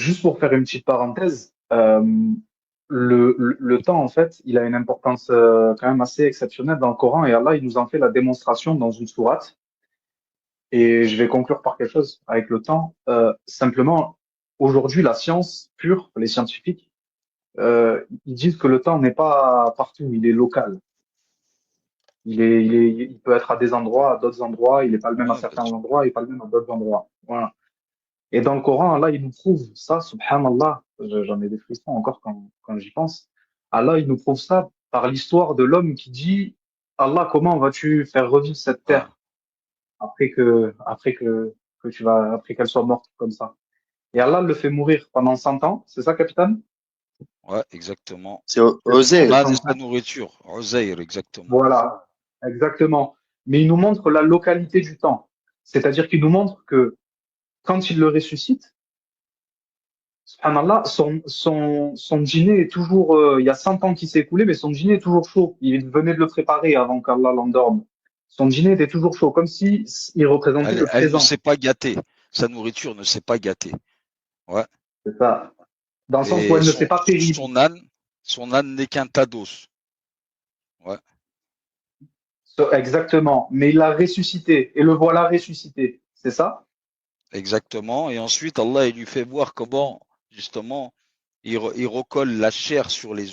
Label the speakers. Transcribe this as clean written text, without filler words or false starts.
Speaker 1: Juste pour faire une petite parenthèse, le temps, en fait, il a une importance quand même assez exceptionnelle dans le Coran et Allah, il nous en fait la démonstration dans une sourate. Et je vais conclure par quelque chose avec le temps. Simplement, aujourd'hui, la science pure, les scientifiques, ils disent que le temps n'est pas partout, il est local. Il peut être à des endroits, à d'autres endroits, il n'est pas le même à
Speaker 2: Ouais, bien
Speaker 1: certains
Speaker 2: sûr.
Speaker 1: endroits, il n'est pas le même à d'autres endroits. Voilà. Et dans le Coran, Allah, il nous prouve ça, subhanallah. J'en ai des frissons encore quand j'y pense. Allah, il nous prouve ça par l'histoire de l'homme qui dit, Allah, comment vas-tu faire revivre cette
Speaker 2: Ouais,
Speaker 1: terre après qu'elle soit morte comme ça? Et Allah le fait mourir pendant 100 ans, c'est ça, capitaine?
Speaker 2: ouais, exactement.
Speaker 3: C'est
Speaker 2: Son
Speaker 3: Oser.
Speaker 2: âne et
Speaker 1: 100
Speaker 2: sa
Speaker 1: ans.
Speaker 2: nourriture. Oseir, exactement.
Speaker 1: Voilà, exactement. Mais il nous montre la localité du temps. C'est-à-dire qu'il nous montre que quand il le ressuscite, subhanallah, son dîner est toujours, il y a 100 ans qui s'est écoulé, mais son dîner est toujours chaud. Il venait de le préparer avant qu'Allah l'endorme. Son dîner était toujours chaud, comme si il représentait le
Speaker 2: Elle ne
Speaker 1: présent.
Speaker 2: s'est pas gâtée. Sa nourriture ne s'est pas gâtée. Ouais.
Speaker 1: C'est ça. Dans le sens où
Speaker 2: Et
Speaker 1: elle ne s'est pas périe.
Speaker 2: son âne n'est qu'un tas d'os. Ouais,
Speaker 1: Exactement. Mais il l'a ressuscité. Et le voilà ressuscité. C'est ça?
Speaker 2: exactement. Et ensuite, Allah, il lui fait voir comment, justement, il recolle la chair sur les os.